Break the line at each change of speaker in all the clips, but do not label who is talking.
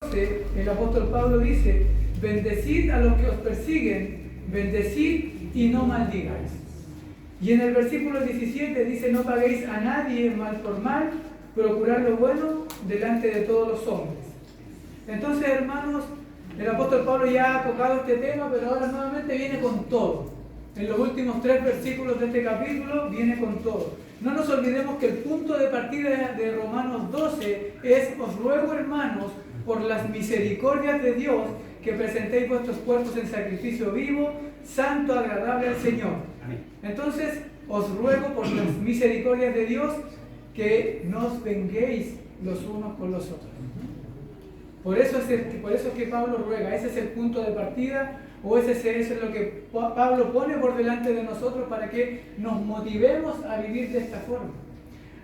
el apóstol Pablo dice: bendecid a los que os persiguen, bendecid y no maldigáis. Y en el versículo 17 dice: no paguéis a nadie mal por mal, procurad lo bueno delante de todos los hombres. Entonces, hermanos, el apóstol Pablo ya ha tocado este tema, pero ahora nuevamente viene con todo. En los últimos 3 versículos de este capítulo viene con todo. No nos olvidemos que el punto de partida de Romanos 12 es: os ruego, hermanos, por las misericordias de Dios, que presentéis vuestros cuerpos en sacrificio vivo, santo, agradable al Señor. Entonces, os ruego por las misericordias de Dios que no os venguéis los unos con los otros. Por eso es que Pablo ruega. Ese es el punto de partida, o eso es lo que Pablo pone por delante de nosotros para que nos motivemos a vivir de esta forma.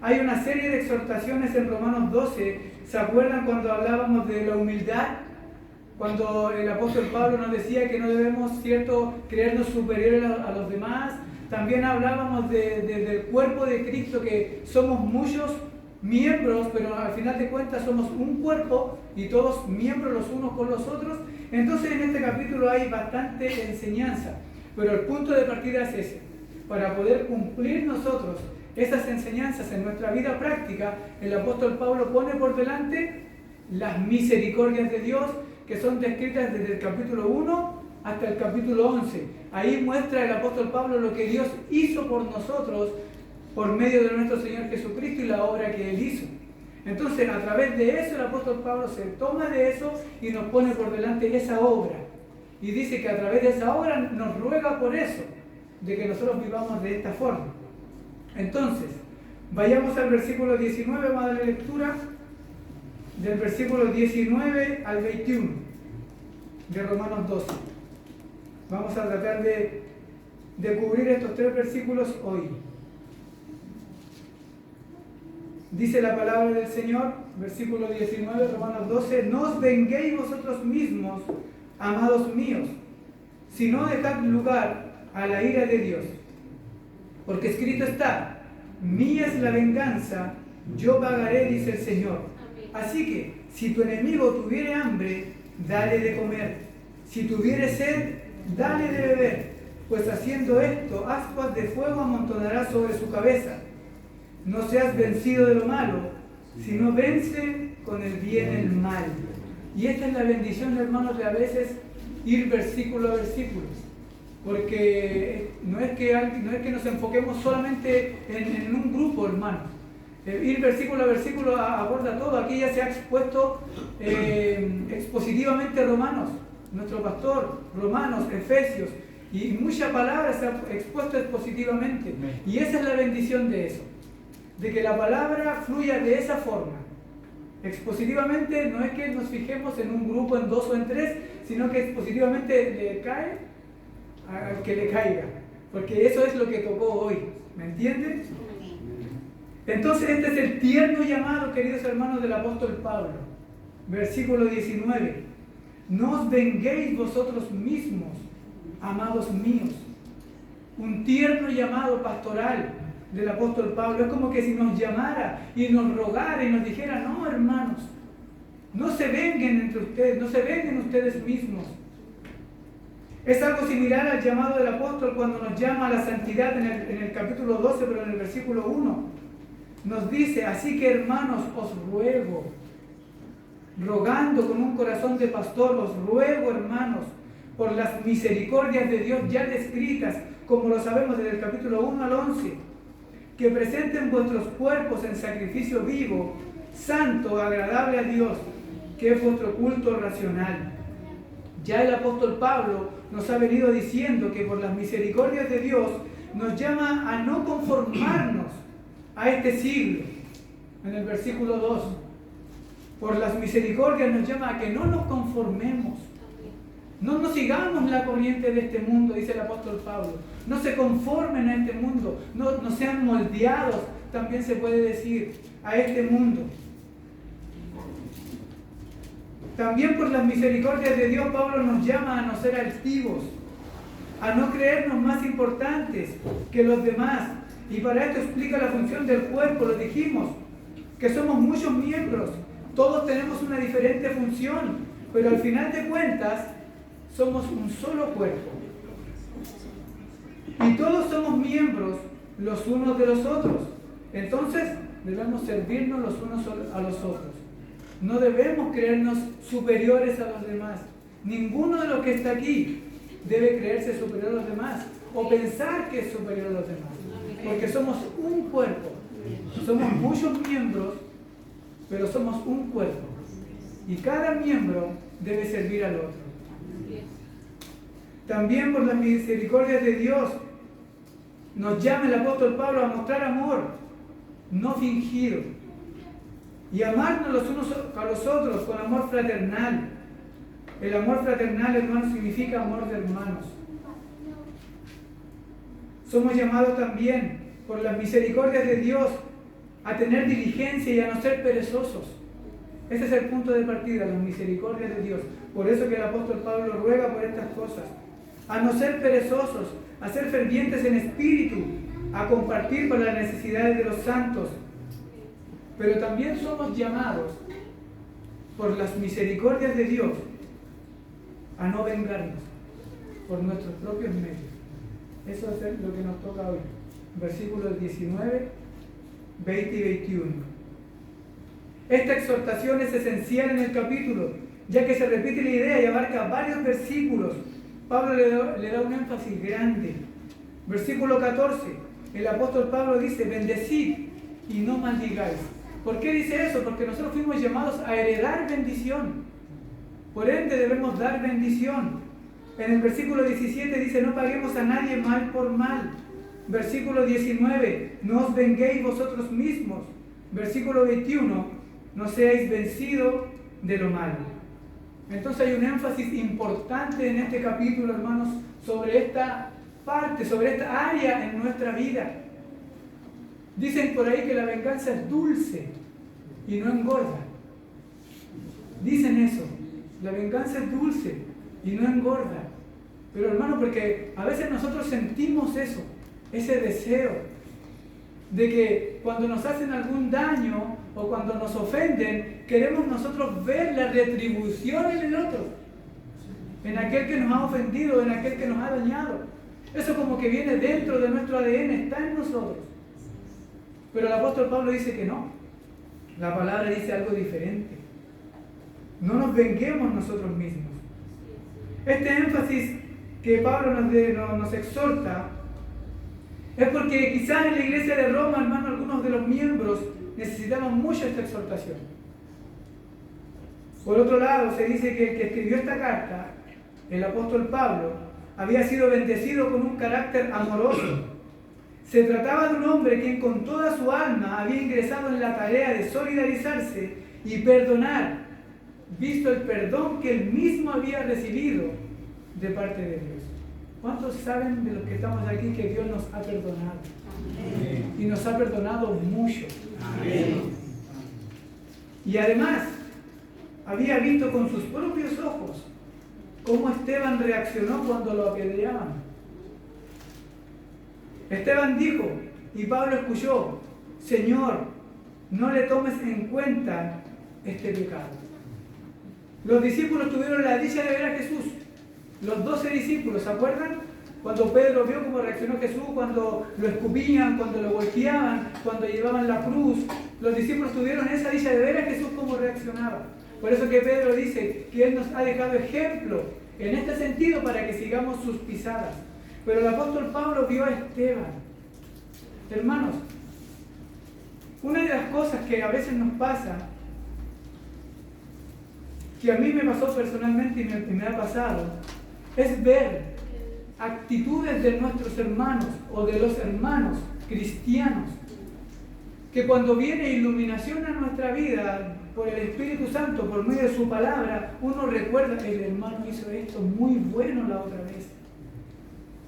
Hay una serie de exhortaciones en Romanos 12. ¿Se acuerdan cuando hablábamos de la humildad? Cuando el apóstol Pablo nos decía que no debemos, creernos superiores a los demás. También hablábamos del cuerpo de Cristo, que somos muchos miembros, pero al final de cuentas somos un cuerpo y todos miembros los unos con los otros. Entonces en este capítulo hay bastante enseñanza, pero el punto de partida es ese. Para poder cumplir nosotros esas enseñanzas en nuestra vida práctica, el apóstol Pablo pone por delante las misericordias de Dios, que son descritas desde el capítulo 1 hasta el capítulo 11. Ahí muestra el apóstol Pablo lo que Dios hizo por nosotros por medio de nuestro Señor Jesucristo y la obra que Él hizo. Entonces, a través de eso, el apóstol Pablo se toma de eso y nos pone por delante esa obra. Y dice que a través de esa obra nos ruega por eso, de que nosotros vivamos de esta forma. Entonces, vayamos al versículo 19, vamos a darle lectura del versículo 19 al 21 de Romanos 12. Vamos a tratar de cubrir estos 3 versículos hoy. Dice la palabra del Señor, versículo 19, Romanos 12: no os venguéis vosotros mismos, amados míos, sino dejad lugar a la ira de Dios. Porque escrito está: mía es la venganza, yo pagaré, dice el Señor. Así que, si tu enemigo tuviere hambre, dale de comer. Si tuviere sed, dale de beber. Pues haciendo esto, ascuas de fuego amontonará sobre su cabeza. No seas vencido de lo malo, sino vence con el bien el mal. Y esta es la bendición, hermanos, de a veces ir versículo a versículo. Porque no es que nos enfoquemos solamente en un grupo, hermanos. Ir versículo a versículo aborda todo. Aquí ya se ha expuesto expositivamente Romanos, nuestro pastor, Romanos, Efesios, y mucha palabra se ha expuesto expositivamente. Y esa es la bendición de eso, de que la palabra fluya de esa forma. Expositivamente no es que nos fijemos en un grupo, en 2 o en 3, sino que expositivamente le cae al que le caiga, porque eso es lo que tocó hoy, ¿me entienden? Entonces este es el tierno llamado, queridos hermanos, del apóstol Pablo. Versículo 19: no os venguéis vosotros mismos, amados míos. Un tierno llamado pastoral del apóstol Pablo. Es como que si nos llamara y nos rogara y nos dijera: no, hermanos, no se venguen entre ustedes, no se venguen ustedes mismos. Es algo similar al llamado del apóstol cuando nos llama a la santidad en el capítulo 12, pero en el versículo 1 nos dice: así que, hermanos, os ruego, rogando con un corazón de pastor, os ruego, hermanos, por las misericordias de Dios ya descritas, como lo sabemos desde el capítulo 1 al 11, que presenten vuestros cuerpos en sacrificio vivo, santo, agradable a Dios, que es vuestro culto racional. Ya el apóstol Pablo nos ha venido diciendo que por las misericordias de Dios nos llama a no conformarnos a este siglo. En el versículo 2, por las misericordias nos llama a que no nos conformemos, no nos sigamos la corriente de este mundo, dice el apóstol Pablo. No se conformen a este mundo, no sean moldeados, también se puede decir, a este mundo. También por las misericordias de Dios, Pablo nos llama a no ser altivos, a no creernos más importantes que los demás. Y para esto explica la función del cuerpo. Lo dijimos, que somos muchos miembros, Todos tenemos una diferente función, pero al final de cuentas somos un solo cuerpo. Y todos somos miembros los unos de los otros. Entonces debemos servirnos los unos a los otros. No debemos creernos superiores a los demás. Ninguno de los que está aquí debe creerse superior a los demás o pensar que es superior a los demás. Porque somos un cuerpo. Somos muchos miembros, pero somos un cuerpo. Y cada miembro debe servir al otro. También por las misericordias de Dios nos llama el apóstol Pablo a mostrar amor, no fingido, y amarnos los unos a los otros con amor fraternal. El amor fraternal, hermanos, significa amor de hermanos. Somos llamados también por las misericordias de Dios a tener diligencia y a no ser perezosos. Ese es el punto de partida, las misericordias de Dios. Por eso que el apóstol Pablo ruega por estas cosas. A no ser perezosos, a ser fervientes en espíritu, a compartir con las necesidades de los santos. Pero también somos llamados por las misericordias de Dios a no vengarnos por nuestros propios medios. Eso es lo que nos toca hoy. Versículos 19, 20 y 21. Esta exhortación es esencial en el capítulo, ya que se repite la idea y abarca varios versículos. Pablo le da un énfasis grande. Versículo 14, el apóstol Pablo dice: bendecid y no maldigáis. ¿Por qué dice eso? Porque nosotros fuimos llamados a heredar bendición. Por ende debemos dar bendición. En el versículo 17 dice: no paguemos a nadie mal por mal. Versículo 19, no os venguéis vosotros mismos. Versículo 21, no seáis vencidos de lo malo. Entonces hay un énfasis importante en este capítulo, hermanos, sobre esta parte, sobre esta área en nuestra vida. Dicen por ahí que la venganza es dulce y no engorda. Dicen eso, la venganza es dulce y no engorda. Pero hermano, porque a veces nosotros sentimos eso, ese deseo de que cuando nos hacen algún daño o cuando nos ofenden, queremos nosotros ver la retribución en el otro, en aquel que nos ha ofendido, en aquel que nos ha dañado. Eso como que viene dentro de nuestro ADN, está en nosotros. Pero el apóstol Pablo dice que no. La palabra dice algo diferente. No nos venguemos nosotros mismos. Este énfasis que Pablo nos exhorta es porque quizás en la iglesia de Roma, hermano, algunos de los miembros necesitaban mucho esta exhortación. Por otro lado, se dice que el que escribió esta carta, el apóstol Pablo, había sido bendecido con un carácter amoroso. Se trataba de un hombre quien con toda su alma había ingresado en la tarea de solidarizarse y perdonar, visto el perdón que él mismo había recibido de parte de Dios. ¿Cuántos saben de los que estamos aquí que Dios nos ha perdonado? Amén. Y nos ha perdonado mucho. Amén. Y además, había visto con sus propios ojos cómo Esteban reaccionó cuando lo apedreaban. Esteban dijo, y Pablo escuchó: Señor, no le tomes en cuenta este pecado. Los discípulos tuvieron la dicha de ver a Jesús. Los 12 discípulos, ¿se acuerdan? Cuando Pedro vio cómo reaccionó Jesús, cuando lo escupían, cuando lo golpeaban, cuando llevaban la cruz, los discípulos tuvieron esa dicha de ver a Jesús cómo reaccionaba. Por eso que Pedro dice que Él nos ha dejado ejemplo en este sentido para que sigamos sus pisadas. Pero el apóstol Pablo vio a Esteban. Hermanos, una de las cosas que a veces nos pasa, que a mí me pasó personalmente y me ha pasado, es ver actitudes de nuestros hermanos o de los hermanos cristianos, que cuando viene iluminación a nuestra vida por el Espíritu Santo, por medio de su palabra, uno recuerda: el hermano hizo esto muy bueno la otra vez,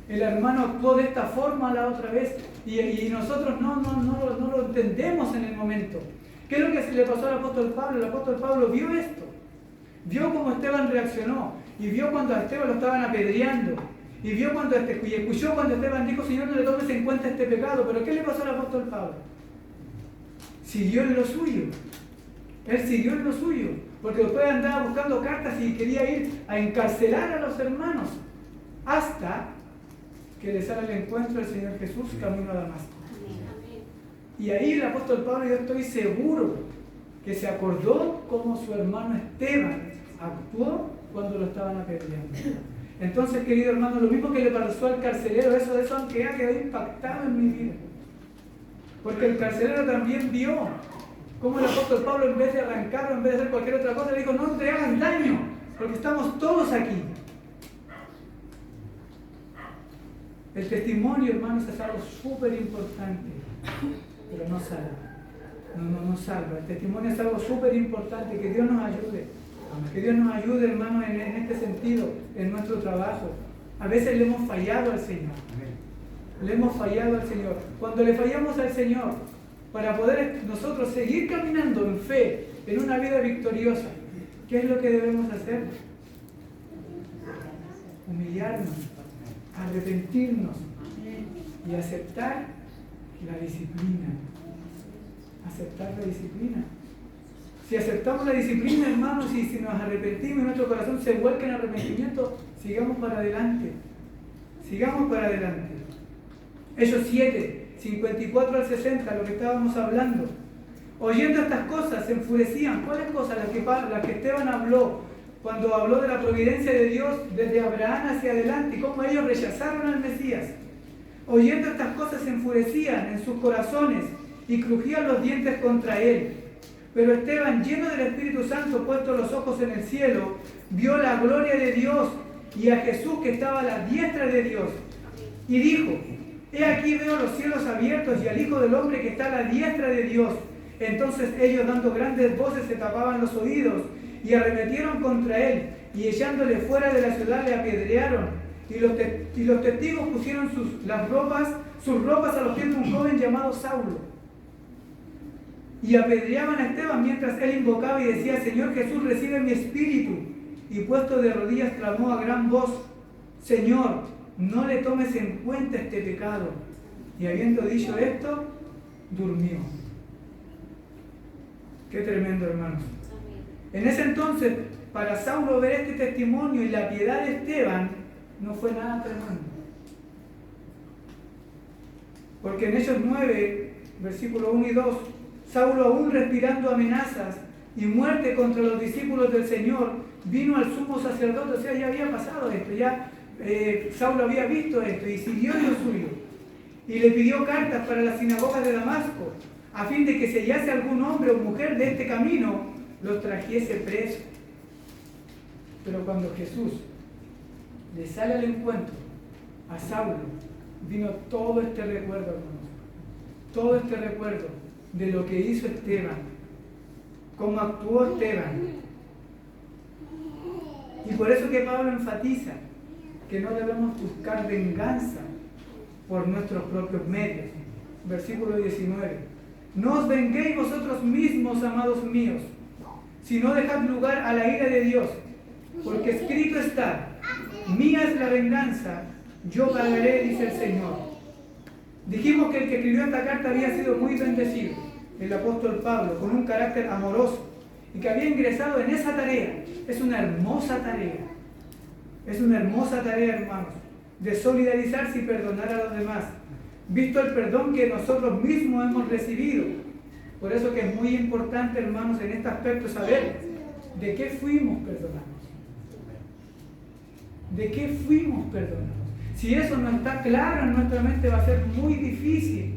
el hermano actuó de esta forma la otra vez, y nosotros no lo entendemos en el momento. ¿Qué es lo que se le pasó al apóstol Pablo? El apóstol Pablo vio esto, vio cómo Esteban reaccionó, y vio cuando a Esteban lo estaban apedreando, y vio y escuchó cuando Esteban dijo: Señor, no le tomes en cuenta este pecado. Pero ¿qué le pasó al apóstol Pablo? Siguió en lo suyo. Él siguió en lo suyo, porque después andaba buscando cartas y quería ir a encarcelar a los hermanos, hasta que le sale el encuentro del Señor Jesús camino a Damasco. Y ahí el apóstol Pablo, yo estoy seguro que se acordó cómo su hermano Esteban actuó cuando lo estaban apedreando. Entonces, querido hermano, lo mismo que le pasó al carcelero, eso aunque ha quedado impactado en mi vida. Porque el carcelero también vio cómo el apóstol Pablo, en vez de arrancarlo, en vez de hacer cualquier otra cosa, le dijo: no te hagan daño, porque estamos todos aquí. El testimonio, hermanos, es algo súper importante, pero no salva. No salva. El testimonio es algo súper importante. Que Dios nos ayude. Que Dios nos ayude, hermanos, en este sentido, en nuestro trabajo. A veces le hemos fallado al Señor. Le hemos fallado al Señor. Cuando le fallamos al Señor, para poder nosotros seguir caminando en fe, en una vida victoriosa, ¿qué es lo que debemos hacer? Humillarnos, arrepentirnos y aceptar la disciplina. Aceptar la disciplina. Si aceptamos la disciplina, hermanos, y si nos arrepentimos y nuestro corazón se vuelca en arrepentimiento, sigamos para adelante. Sigamos para adelante. Hechos 7, 54 al 60, lo que estábamos hablando. Oyendo estas cosas, se enfurecían. ¿Cuáles cosas? Las que Esteban habló, cuando habló de la providencia de Dios desde Abraham hacia adelante y cómo ellos rechazaron al Mesías. Oyendo estas cosas, se enfurecían en sus corazones y crujían los dientes contra él. Pero Esteban, lleno del Espíritu Santo, puesto los ojos en el cielo, vio la gloria de Dios y a Jesús que estaba a la diestra de Dios. Y dijo: he aquí veo los cielos abiertos y al Hijo del Hombre que está a la diestra de Dios. Entonces ellos, dando grandes voces, se tapaban los oídos y arremetieron contra él, y echándole fuera de la ciudad le apedrearon. Y los testigos pusieron sus ropas a los pies de un joven llamado Saulo. Y apedreaban a Esteban mientras él invocaba y decía: Señor Jesús, recibe mi espíritu. Y puesto de rodillas clamó a gran voz: Señor, no le tomes en cuenta este pecado. Y habiendo dicho esto, durmió. Qué tremendo, hermanos. En ese entonces, para Saulo ver este testimonio y la piedad de Esteban, no fue nada tremendo. Porque en Hechos 9, versículos 1 y 2, Saulo, aún respirando amenazas y muerte contra los discípulos del Señor, vino al sumo sacerdote. O sea, ya había pasado esto, ya Saulo había visto esto y siguió en lo suyo. Y le pidió cartas para las sinagogas de Damasco, a fin de que si hallase algún hombre o mujer de este camino, los trajese preso. Pero cuando Jesús le sale al encuentro a Saulo, vino todo este recuerdo, hermanos. Todo este recuerdo de lo que hizo Esteban, cómo actuó Esteban. Y por eso que Pablo enfatiza que no debemos buscar venganza por nuestros propios medios. Versículo 19. No os venguéis vosotros mismos, amados míos, sino dejad lugar a la ira de Dios, porque escrito está: mía es la venganza, yo pagaré, dice el Señor. Dijimos que el que escribió esta carta había sido muy bendecido, el apóstol Pablo, con un carácter amoroso, y que había ingresado en esa tarea. Es una hermosa tarea. Es una hermosa tarea, hermanos, de solidarizarse y perdonar a los demás, visto el perdón que nosotros mismos hemos recibido. Por eso que es muy importante, hermanos, en este aspecto saber de qué fuimos perdonados. ¿De qué fuimos perdonados? Si eso no está claro en nuestra mente, va a ser muy difícil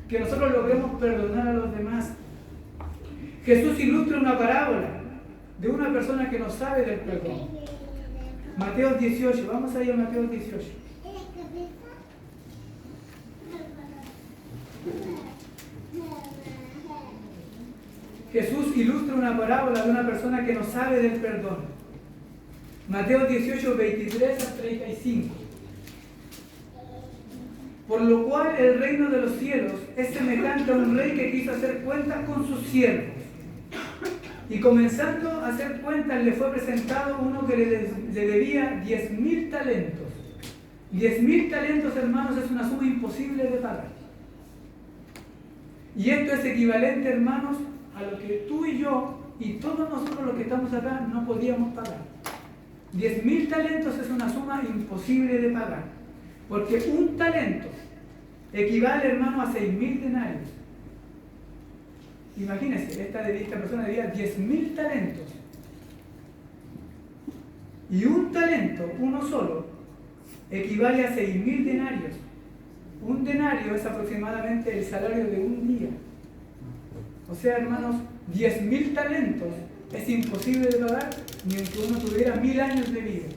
que nosotros logremos perdonar a los demás. Jesús ilustra una parábola de una persona que no sabe del perdón. Mateo 18, vamos a ir a Mateo 18. Jesús ilustra una parábola de una persona que no sabe del perdón. Mateo 18, 23 a 35. Por lo cual el reino de los cielos es semejante a un rey que quiso hacer cuentas con sus siervos. Y comenzando a hacer cuentas, le fue presentado uno que le debía 10.000 talentos. 10.000 talentos, hermanos, es una suma imposible de pagar. Y esto es equivalente, hermanos, a lo que tú y yo y todos nosotros los que estamos acá no podíamos pagar. 10.000 talentos es una suma imposible de pagar, porque un talento equivale, hermano, a 6.000 denarios. Imagínense, esta persona debía 10.000 talentos. Y un talento, uno solo, equivale a 6.000 denarios. Un denario es aproximadamente el salario de un día. O sea, hermanos, 10.000 talentos es imposible de pagar ni aunque uno tuviera 1.000 años de vida.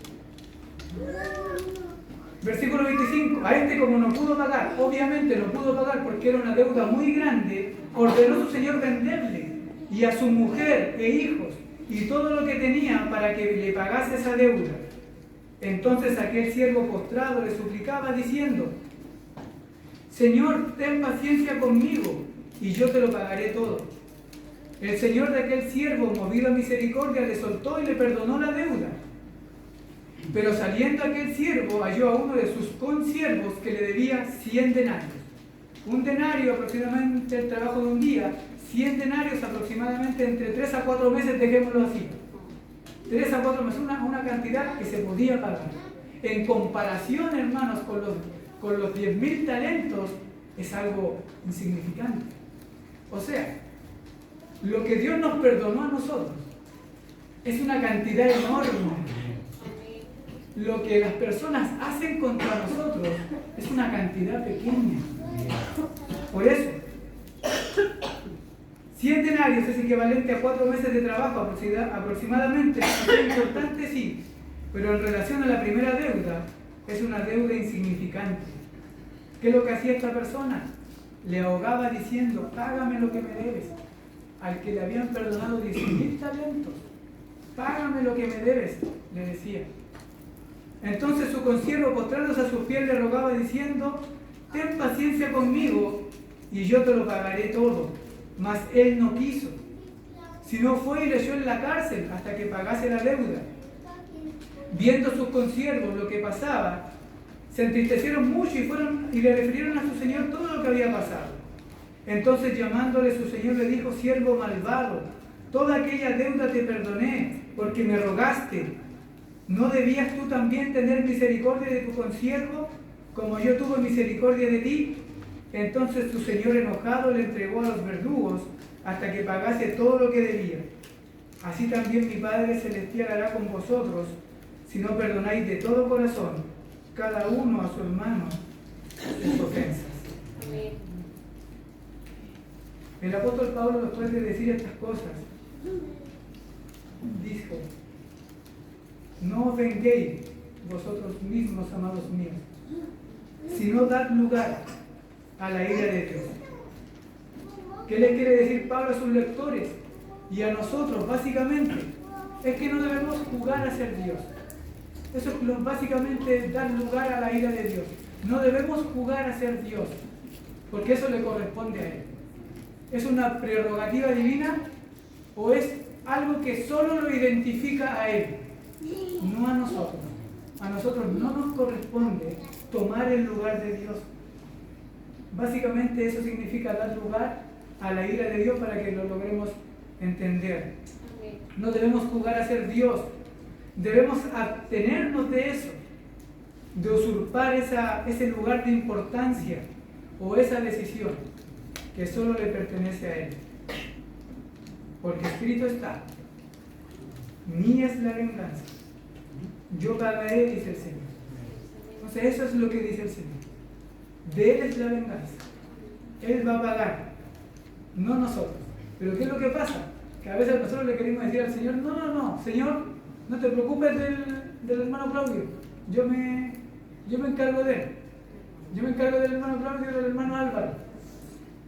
Versículo 25. A este, como no pudo pagar, obviamente no pudo pagar porque era una deuda muy grande, ordenó su señor venderle y a su mujer e hijos y todo lo que tenía para que le pagase esa deuda. Entonces aquel siervo postrado le suplicaba diciendo: Señor, ten paciencia conmigo y yo te lo pagaré todo. El señor de aquel siervo, movido a misericordia, le soltó y le perdonó la deuda. Pero saliendo aquel siervo, halló a uno de sus consiervos que le debía 100 denarios. Un denario, aproximadamente el trabajo de un día, 100 denarios aproximadamente entre 3 a 4 meses, dejémoslo así. 3 a 4 meses, una cantidad que se podía pagar. En comparación, hermanos, con los 10.000 talentos, es algo insignificante. O sea, lo que Dios nos perdonó a nosotros es una cantidad enorme. Lo que las personas hacen contra nosotros es una cantidad pequeña. Por eso, 100 denarios es equivalente a 4 meses de trabajo aproximadamente. Es importante, sí, pero en relación a la primera deuda, es una deuda insignificante. ¿Qué es lo que hacía esta persona? Le ahogaba diciendo: págame lo que me debes. Al que le habían perdonado 10.000 talentos, págame lo que me debes, le decía. Entonces su consiervo, postrándose a sus pies, le rogaba diciendo: ten paciencia conmigo y yo te lo pagaré todo. Mas él no quiso, sino fue y le echó en la cárcel hasta que pagase la deuda. Viendo sus consiervos lo que pasaba, se entristecieron mucho y le refirieron a su señor todo lo que había pasado. Entonces, llamándole su señor, le dijo: siervo malvado, toda aquella deuda te perdoné porque me rogaste. ¿No debías tú también tener misericordia de tu consiervo, como yo tuve misericordia de ti? Entonces su señor, enojado, le entregó a los verdugos hasta que pagase todo lo que debía. Así también mi Padre Celestial hará con vosotros, si no perdonáis de todo corazón, cada uno a su hermano, sus ofensas. Amén. El apóstol Pablo, después de decir estas cosas, dijo: no os venguéis vosotros mismos, amados míos, sino dad lugar a la ira de Dios. ¿Qué le quiere decir Pablo a sus lectores y a nosotros? Básicamente, es que no debemos jugar a ser Dios. Eso es básicamente dar lugar a la ira de Dios. No debemos jugar a ser Dios, porque eso le corresponde a Él. ¿Es una prerrogativa divina o es algo que solo lo identifica a Él? No a nosotros. A nosotros no nos corresponde tomar el lugar de Dios. Básicamente eso significa dar lugar a la ira de Dios, para que lo logremos entender. No debemos jugar a ser Dios. Debemos abstenernos de eso, de usurpar ese lugar de importancia o esa decisión que solo le pertenece a Él. Porque escrito está: mía es la venganza, yo pagaré, dice el Señor. Entonces eso es lo que dice el Señor. De Él es la venganza. Él va a pagar, no nosotros. Pero ¿qué es lo que pasa? Que a veces nosotros le queremos decir al Señor: no, Señor, no te preocupes del hermano Claudio, yo me encargo de él. Yo me encargo del hermano Claudio y del hermano Álvaro.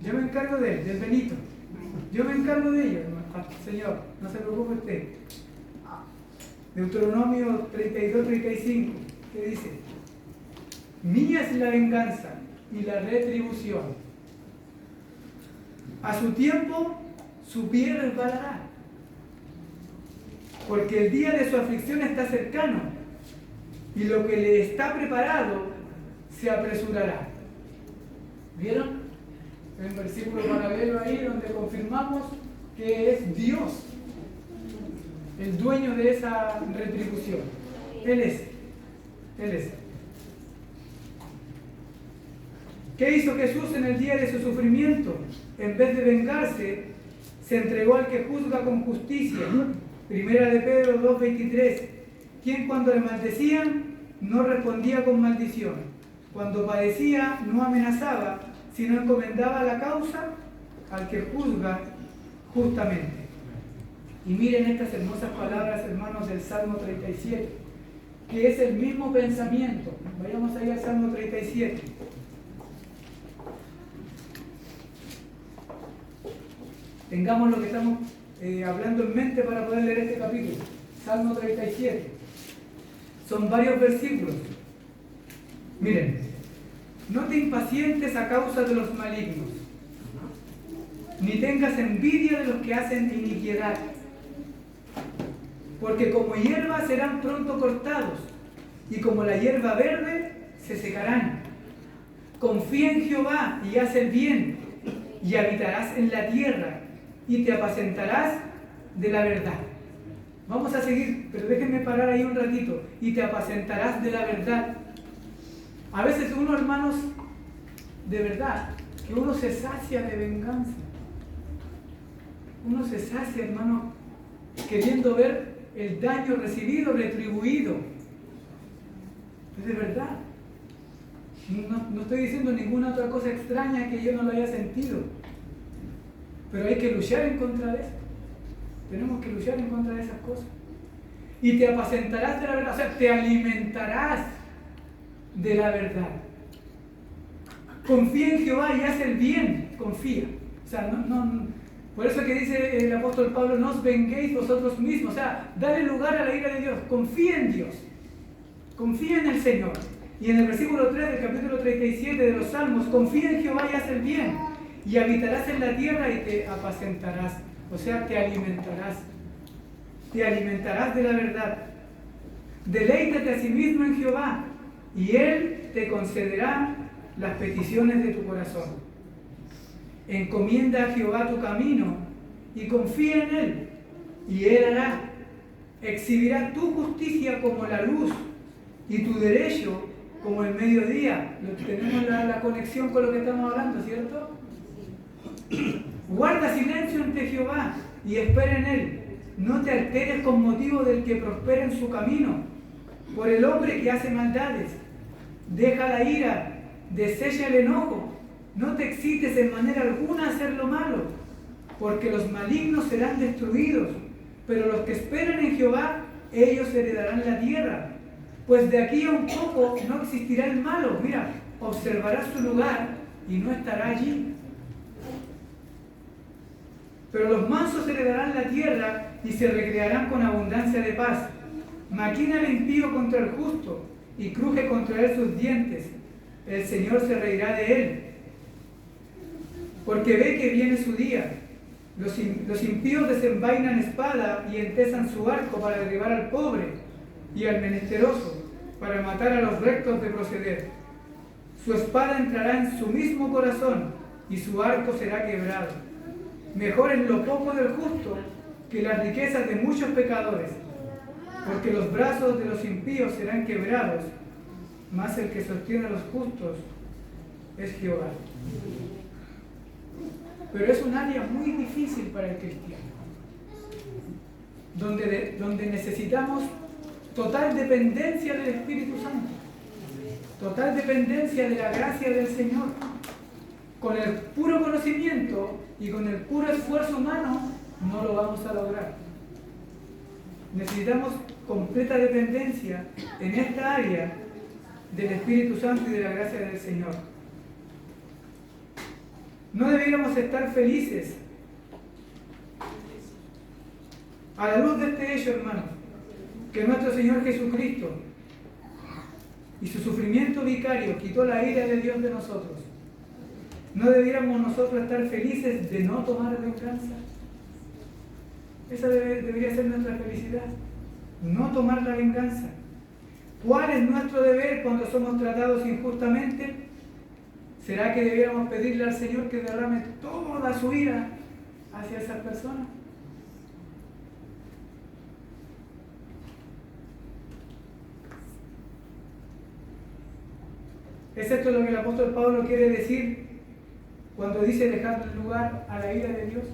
Yo me encargo de él, del Benito. Yo me encargo de ellos, Señor, no se preocupe usted. Deuteronomio 32-35, ¿qué dice? Mía es la venganza y la retribución. A su tiempo su pie resbalará, porque el día de su aflicción está cercano, y lo que le está preparado se apresurará. ¿Vieron? En el versículo paralelo ahí, donde confirmamos que es Dios, el dueño de esa retribución. Él es. ¿Qué hizo Jesús en el día de su sufrimiento? En vez de vengarse, se entregó al que juzga con justicia. Primera de Pedro 2:23. Quien cuando le maldecían, no respondía con maldición. Cuando padecía, no amenazaba, sino encomendaba la causa al que juzga justamente. Y miren estas hermosas palabras, hermanos, del Salmo 37, que es el mismo pensamiento. Vayamos ahí al Salmo 37. Tengamos lo que estamos hablando en mente para poder leer este capítulo. Salmo 37. Son varios versículos. Miren, no te impacientes a causa de los malignos, ni tengas envidia de los que hacen iniquidad, porque como hierba serán pronto cortados, y como la hierba verde se secarán. Confía en Jehová y haz el bien, y habitarás en la tierra, y te apacentarás de la verdad. Vamos a seguir, pero déjenme parar ahí un ratito. Y te apacentarás de la verdad. A veces uno, hermanos, de verdad, que uno se sacia de venganza. Uno se sacia, hermano, queriendo ver el daño recibido, retribuido. Es de verdad. No estoy diciendo ninguna otra cosa extraña que yo no lo haya sentido. Pero hay que luchar en contra de eso. Tenemos que luchar en contra de esas cosas. Y te apacentarás de la verdad, o sea, te alimentarás de la verdad. Confía en Jehová y haz el bien. Confía. O sea, por eso que dice el apóstol Pablo, no os venguéis vosotros mismos. O sea, dale lugar a la ira de Dios. Confía en Dios. Confía en el Señor. Y en el versículo 3 del capítulo 37 de los Salmos, confía en Jehová y haz el bien. Y habitarás en la tierra y te apacentarás. O sea, te alimentarás. Te alimentarás de la verdad. Deleítate a sí mismo en Jehová, y Él te concederá las peticiones de tu corazón. Encomienda a Jehová tu camino, y confía en Él, y Él hará. Exhibirá tu justicia como la luz, y tu derecho como el mediodía. Tenemos la conexión con lo que estamos hablando, ¿cierto? Guarda silencio ante Jehová y espera en Él. No te alteres con motivo del que prospera en su camino, por el hombre que hace maldades. Deja la ira, desecha el enojo. No te excites en manera alguna a hacer lo malo, porque los malignos serán destruidos, pero los que esperan en Jehová, ellos heredarán la tierra. Pues de aquí a un poco no existirá el malo. Mira, observarás su lugar y no estará allí. Pero los mansos heredarán la tierra y se recrearán con abundancia de paz. Maquina el impío contra el justo y cruje contra él sus dientes. El Señor se reirá de él, porque ve que viene su día. Los impíos desenvainan espada y entesan su arco para derribar al pobre y al menesteroso, para matar a los rectos de proceder. Su espada entrará en su mismo corazón y su arco será quebrado. Mejor es lo poco del justo que las riquezas de muchos pecadores, porque los brazos de los impíos serán quebrados, mas el que sostiene a los justos es Jehová. Pero es un área muy difícil para el cristiano, donde necesitamos total dependencia del Espíritu Santo, total dependencia de la gracia del Señor. Con el puro conocimiento y con el puro esfuerzo humano no lo vamos a lograr. Necesitamos completa dependencia en esta área del Espíritu Santo y de la gracia del Señor. No debiéramos estar felices a la luz de este hecho, hermanos, que nuestro Señor Jesucristo y su sufrimiento vicario quitó la ira de Dios de nosotros. ¿No debiéramos nosotros estar felices de no tomar venganza? Esa debería ser nuestra felicidad. No tomar la venganza. ¿Cuál es nuestro deber cuando somos tratados injustamente? ¿Será que debiéramos pedirle al Señor que derrame toda su ira hacia esas personas? ¿Es esto lo que el apóstol Pablo quiere decir cuando dice dejar lugar a la ira de Dios?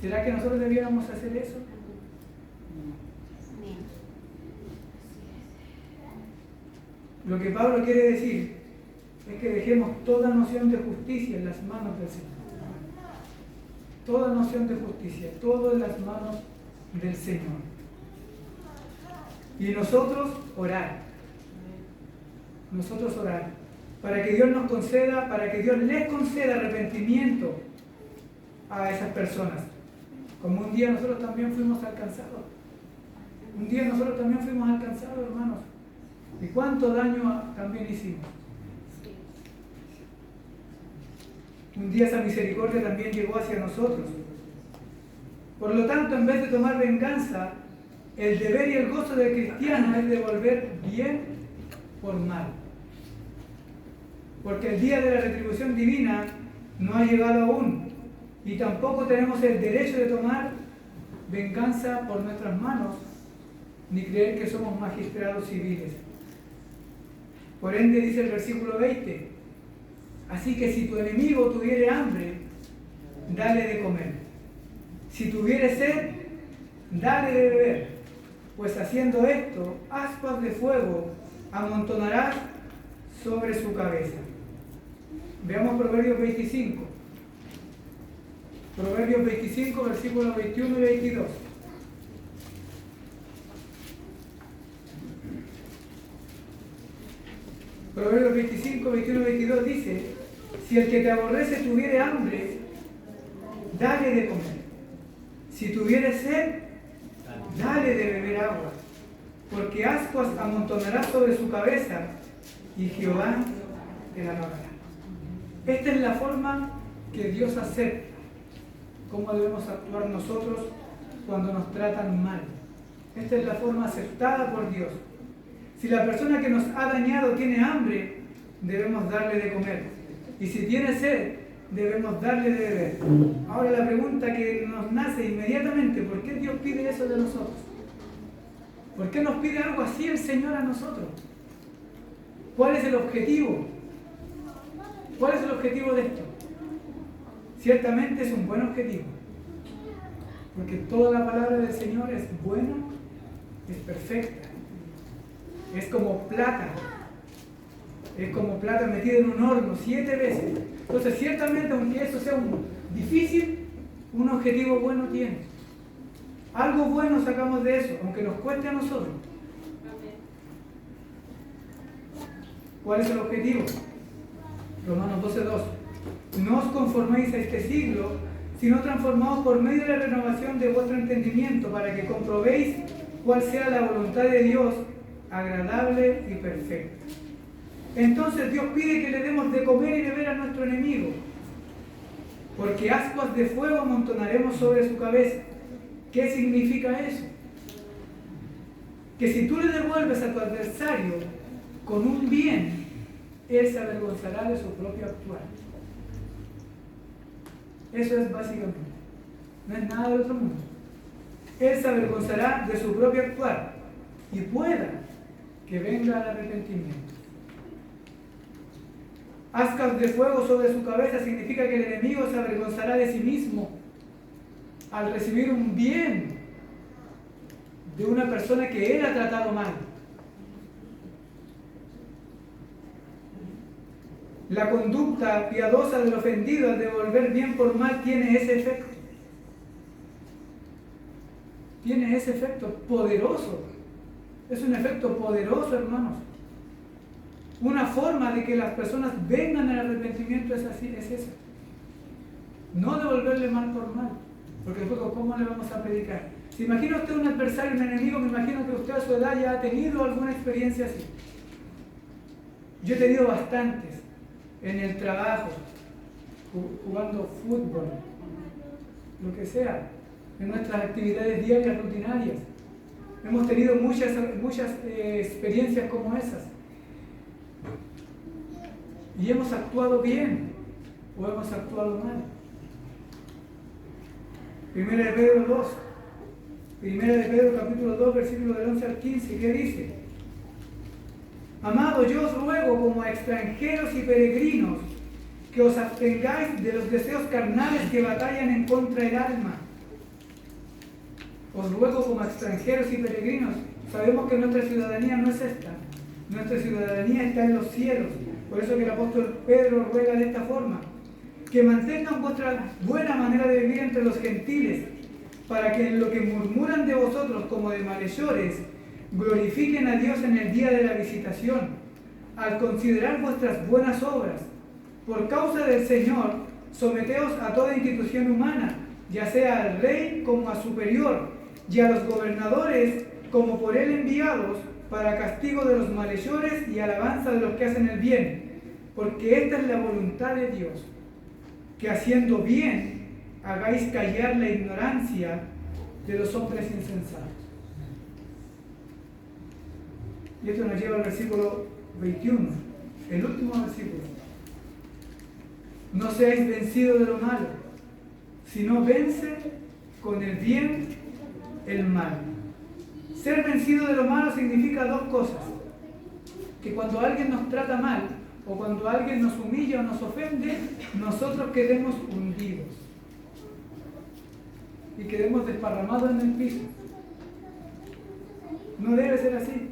¿Será que nosotros debiéramos hacer eso? Lo que Pablo quiere decir es que dejemos toda noción de justicia en las manos del Señor. Toda noción de justicia, todo en las manos del Señor. Y nosotros orar. Nosotros orar. Para que Dios nos conceda, para que Dios les conceda arrepentimiento a esas personas. Como un día nosotros también fuimos alcanzados. Un día nosotros también fuimos alcanzados, hermanos. ¿Y cuánto daño también hicimos? Un día esa misericordia también llegó hacia nosotros. Por lo tanto, en vez de tomar venganza, el deber y el gozo del cristiano es devolver bien por mal. Porque el día de la retribución divina no ha llegado aún. Y tampoco tenemos el derecho de tomar venganza por nuestras manos, ni creer que somos magistrados civiles. Por ende dice el versículo 20, así que si tu enemigo tuviere hambre, dale de comer. Si tuviere sed, dale de beber. Pues haciendo esto, ascuas de fuego amontonarás sobre su cabeza. Veamos Proverbios 25. Proverbios 25, versículos 21 y 22. Proverbios 25, 21 y 22 dice, si el que te aborrece tuviere hambre, dale de comer. Si tuviere sed, dale de beber agua. Porque ascuas amontonarás sobre su cabeza y Jehová te la pagará. Esta es la forma que Dios acepta. Cómo debemos actuar nosotros cuando nos tratan mal. Esta es la forma aceptada por Dios. Si la persona que nos ha dañado tiene hambre, debemos darle de comer. Y si tiene sed, debemos darle de beber. Ahora la pregunta que nos nace inmediatamente, ¿por qué Dios pide eso de nosotros? ¿Por qué nos pide algo así el Señor a nosotros? ¿Cuál es el objetivo? ¿Cuál es el objetivo de esto? Ciertamente es un buen objetivo. Porque toda la palabra del Señor es buena, es perfecta. Es como plata. Es como plata metida en un horno 7 veces. Entonces, ciertamente, aunque eso sea difícil, un objetivo bueno tiene. Algo bueno sacamos de eso, aunque nos cueste a nosotros. ¿Cuál es el objetivo? Romanos 12:2. No os conforméis a este siglo, sino transformaos por medio de la renovación de vuestro entendimiento, para que comprobéis cuál sea la voluntad de Dios, agradable y perfecta. Entonces Dios pide que le demos de comer y beber a nuestro enemigo, porque ascuas de fuego amontonaremos sobre su cabeza. ¿Qué significa eso? Que si tú le devuelves a tu adversario con un bien, él se avergonzará de su propio actuar. Eso es básicamente. No es nada del otro mundo. Él se avergonzará de su propio actuar y pueda que venga el arrepentimiento. Ascuas de fuego sobre su cabeza significa que el enemigo se avergonzará de sí mismo al recibir un bien de una persona que él ha tratado mal. La conducta piadosa del ofendido al devolver bien por mal tiene ese efecto. Tiene ese efecto poderoso. Es un efecto poderoso, hermanos. Una forma de que las personas vengan al arrepentimiento es esa. No devolverle mal por mal. Porque después, ¿cómo le vamos a predicar? Si imagina usted un adversario, un enemigo, me imagino que usted a su edad ya ha tenido alguna experiencia así. Yo he tenido bastantes. En el trabajo, jugando fútbol, lo que sea, en nuestras actividades diarias rutinarias. Hemos tenido muchas experiencias como esas. Y hemos actuado bien o hemos actuado mal. Primera de Pedro 2. Primera de Pedro capítulo 2, versículo del 11 al 15. ¿Qué dice? Amados, yo os ruego como a extranjeros y peregrinos que os abstengáis de los deseos carnales que batallan en contra del alma. Os ruego como a extranjeros y peregrinos. Sabemos que nuestra ciudadanía no es esta. Nuestra ciudadanía está en los cielos. Por eso que el apóstol Pedro ruega de esta forma: que mantengan vuestra buena manera de vivir entre los gentiles, para que en lo que murmuran de vosotros como de malhechores, glorifiquen a Dios en el día de la visitación, al considerar vuestras buenas obras. Por causa del Señor, someteos a toda institución humana, ya sea al rey como a superior, y a los gobernadores como por él enviados, para castigo de los malhechores y alabanza de los que hacen el bien, porque esta es la voluntad de Dios, que haciendo bien hagáis callar la ignorancia de los hombres insensatos. Y esto nos lleva al versículo 21, el último versículo. No seáis vencidos de lo malo, sino vence con el bien el mal. Ser vencido de lo malo significa dos cosas: que cuando alguien nos trata mal, o cuando alguien nos humilla o nos ofende, nosotros quedemos hundidos y quedemos desparramados en el piso. No debe ser así.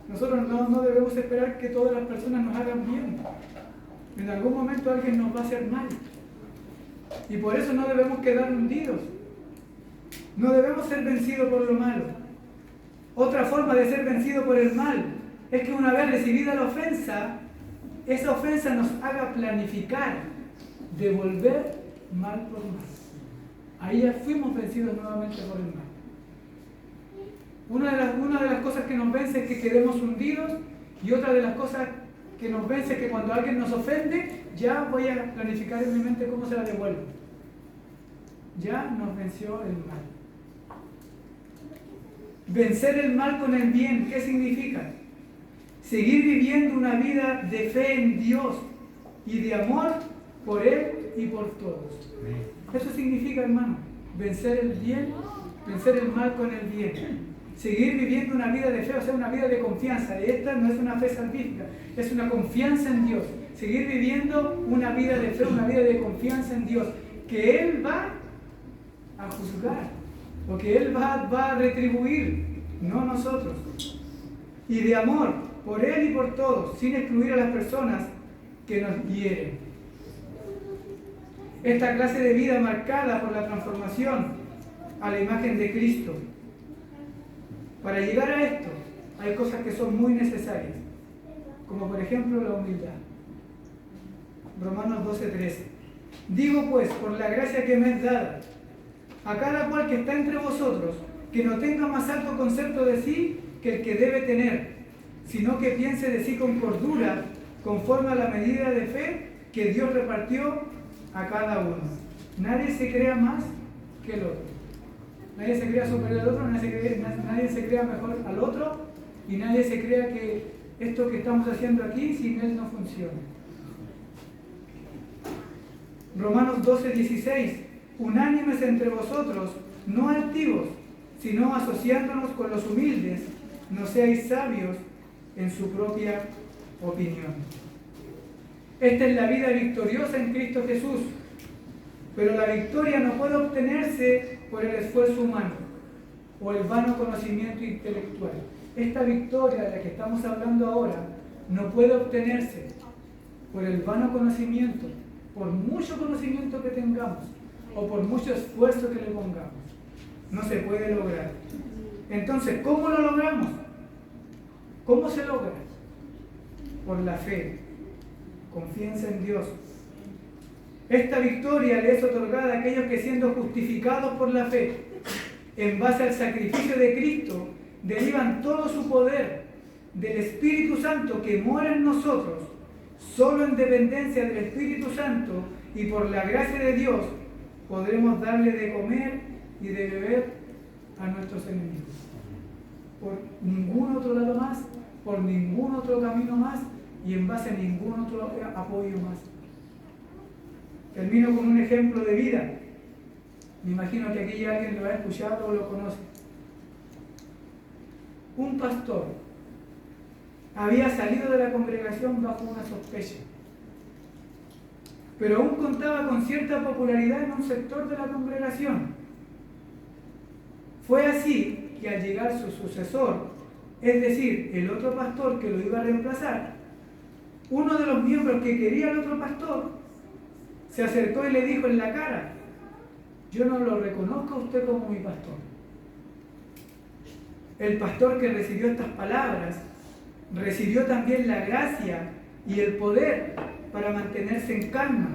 Nosotros no debemos esperar que todas las personas nos hagan bien. En algún momento alguien nos va a hacer mal. Y por eso no debemos quedar hundidos. No debemos ser vencidos por lo malo. Otra forma de ser vencido por el mal es que una vez recibida la ofensa, esa ofensa nos haga planificar devolver mal por mal. Ahí ya fuimos vencidos nuevamente por el mal. Una de las cosas que nos vence es que quedemos hundidos, y otra de las cosas que nos vence es que cuando alguien nos ofende, ya voy a planificar en mi mente cómo se la devuelvo. Ya nos venció el mal. Vencer el mal con el bien, ¿qué significa? Seguir viviendo una vida de fe en Dios y de amor por Él y por todos. Eso significa, hermano, vencer el bien, vencer el mal con el bien. Seguir viviendo una vida de fe, o sea, una vida de confianza. Esta no es una fe salvífica, es una confianza en Dios. Seguir viviendo una vida de fe, una vida de confianza en Dios, que Él va a juzgar, o que Él va a retribuir, no nosotros. Y de amor por Él y por todos, sin excluir a las personas que nos hieren. Esta clase de vida marcada por la transformación a la imagen de Cristo. Para llegar a esto, hay cosas que son muy necesarias, como por ejemplo la humildad. Romanos 12:13. Digo pues, por la gracia que me es dada, a cada cual que está entre vosotros, que no tenga más alto concepto de sí que el que debe tener, sino que piense de sí con cordura, conforme a la medida de fe que Dios repartió a cada uno. Nadie se crea más que el otro. Nadie se crea superior al otro, nadie se crea mejor al otro, y nadie se crea que esto que estamos haciendo aquí sin Él no funciona. Romanos 12:16. Unánimes entre vosotros, no altivos, sino asociándonos con los humildes, no seáis sabios en su propia opinión. Esta es la vida victoriosa en Cristo Jesús, pero la victoria no puede obtenerse por el esfuerzo humano o el vano conocimiento intelectual. Esta victoria de la que estamos hablando ahora no puede obtenerse por el vano conocimiento, por mucho conocimiento que tengamos o por mucho esfuerzo que le pongamos. No se puede lograr. Entonces, ¿cómo lo logramos? ¿Cómo se logra? Por la fe. Confianza en Dios. Esta victoria le es otorgada a aquellos que, siendo justificados por la fe, en base al sacrificio de Cristo, derivan todo su poder del Espíritu Santo que mora en nosotros. Solo en dependencia del Espíritu Santo y por la gracia de Dios podremos darle de comer y de beber a nuestros enemigos. Por ningún otro lado más, por ningún otro camino más y en base a ningún otro apoyo más. Termino con un ejemplo de vida. Me imagino que aquí alguien lo ha escuchado o lo conoce. Un pastor había salido de la congregación bajo una sospecha, pero aún contaba con cierta popularidad en un sector de la congregación. Fue así que al llegar su sucesor, es decir, el otro pastor que lo iba a reemplazar, uno de los miembros que quería al otro pastor se acercó y le dijo en la cara: yo no lo reconozco a usted como mi pastor. El pastor que recibió estas palabras recibió también la gracia y el poder para mantenerse en calma.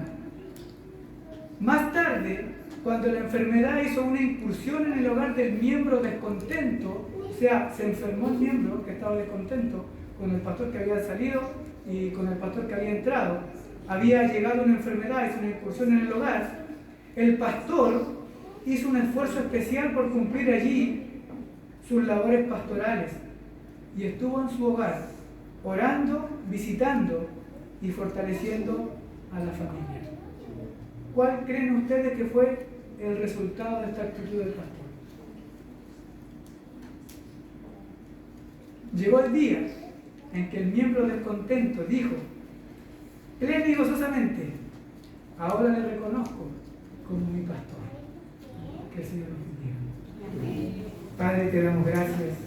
Más tarde, cuando la enfermedad hizo una incursión en el hogar del miembro descontento, o sea, se enfermó el miembro que estaba descontento con el pastor que había salido y con el pastor que había entrado, había llegado una enfermedad, hizo una incursión en el hogar, el pastor hizo un esfuerzo especial por cumplir allí sus labores pastorales y estuvo en su hogar, orando, visitando y fortaleciendo a la familia. ¿Cuál creen ustedes que fue el resultado de esta actitud del pastor? Llegó el día en que el miembro descontento dijo plena y gozosamente: ahora le reconozco como mi pastor. Que el Señor nos bendiga. Padre, te damos gracias